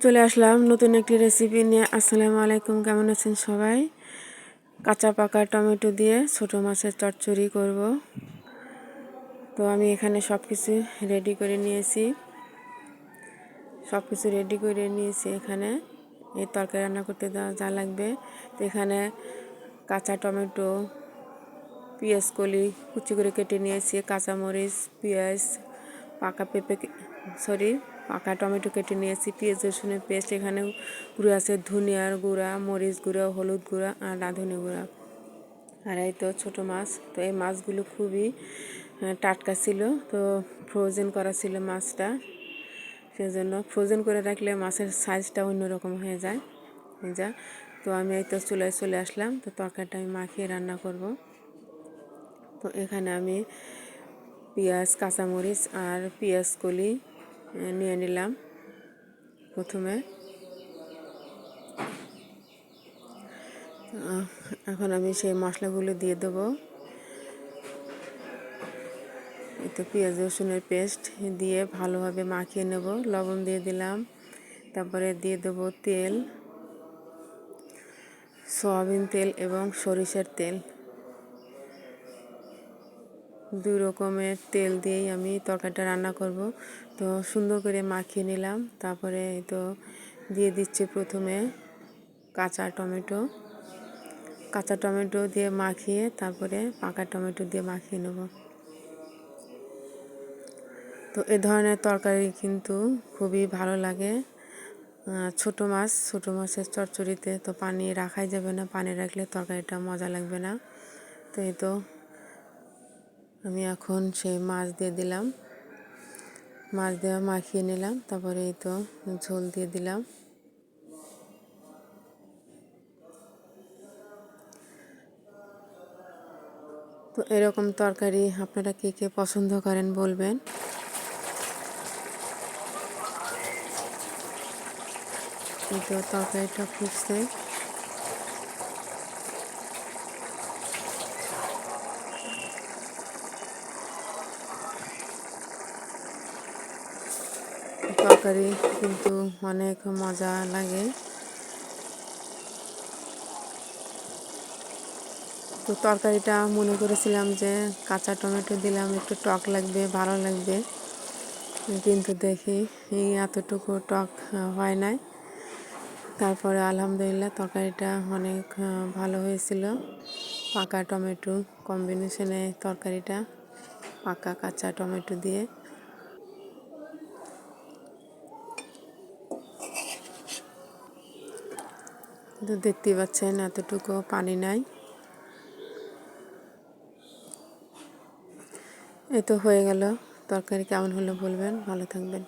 চলে আসলাম নতুন একটি রেসিপি নিয়ে। আসসালামু আলাইকুম, কেমন আছেন সবাই? কাঁচা পাকা টমেটো দিয়ে ছোটো মাছের চচ্চড়ি করব। তো আমি এখানে সব কিছু রেডি করে নিয়েছি। এখানে এই তরকারি রান্না করতে যা লাগবে। তো এখানে কাঁচা টমেটো, পেঁয়াজ কলি কুচি করে কেটে নিয়েছি, কাঁচামরিচ, পেঁয়াজ, পাকা টমেটো কেটে নিয়েছি, পেঁয়াজ রসুনের পেস্ট, এখানে গুঁড়ো আছে ধনিয়ার গুঁড়া, মরিচ গুঁড়া, হলুদ গুঁড়া আর রাঁধুনি গুঁড়া। আর এই তো ছোটো মাছ। তো এই মাছগুলো খুবই টাটকা ছিল, তো ফ্রোজেন করা ছিল মাছটা। সেজন্য ফ্রোজেন করে রাখলে মাছের সাইজটা অন্যরকম হয়ে যায়। তো আমি এই তো চুলায় চলে আসলাম। তো তরকারিটা আমি মাখিয়ে রান্না করব। তো এখানে আমি পেঁয়াজ, কাঁচামরিচ আর পেঁয়াজ কলি নিয়ে নিলাম। প্রথমে এখন আমি সেই মশলাগুলো দিয়ে দেবো। তো পেঁয়াজ রসুনের পেস্ট দিয়ে ভালোভাবে মাখিয়ে নেব। লবণ দিয়ে দিলাম, তারপরে দিয়ে দেবো তেল, সয়াবিন তেল এবং সরিষার তেল। দুই রকমের তেল দিয়েই আমি তরকারিটা রান্না করব। তো সুন্দর করে মাখিয়ে নিলাম। তারপরে তো দিয়ে দিচ্ছি প্রথমে কাঁচা টমেটো দিয়ে মাখিয়ে, তারপরে পাকা টমেটো দিয়ে মাখিয়ে নেব। তো এ ধরনের তরকারি কিন্তু খুবই ভালো লাগে। ছোটো মাছের চচ্চড়িতে তো পানি রাখাই যাবে না, পানি রাখলে তরকারিটা মজা লাগবে না। তো এই তো আমি এখন সেই মাছ দিয়ে দিলাম, মাছ দেওয়া মাখিয়ে নিলাম। তারপরে এই তো ঝোল দিয়ে দিলাম। তো এরকম তরকারি আপনারা কে কে পছন্দ করেন বলবেন। এই তো তরকারিটা ফুটছে। তরকারি কিন্তু অনেক মজা লাগে। তো তরকারিটা মনে করেছিলাম যে কাঁচা টমেটো দিলাম একটু টক লাগবে, ভালো লাগবে, কিন্তু দেখি এই এতটুকু টক হয় নাই। তারপরে আলহামদুলিল্লাহ তরকারিটা অনেক ভালো হয়েছিল। পাকা টমেটো কম্বিনেশনে তরকারিটা, পাকা কাঁচা টমেটো দিয়ে। তো দেখতেই পাচ্ছেন এতটুকু পানি নাই। এই তো হয়ে গেল। তরকারি কেমন হলো বলবেন। ভালো থাকবেন।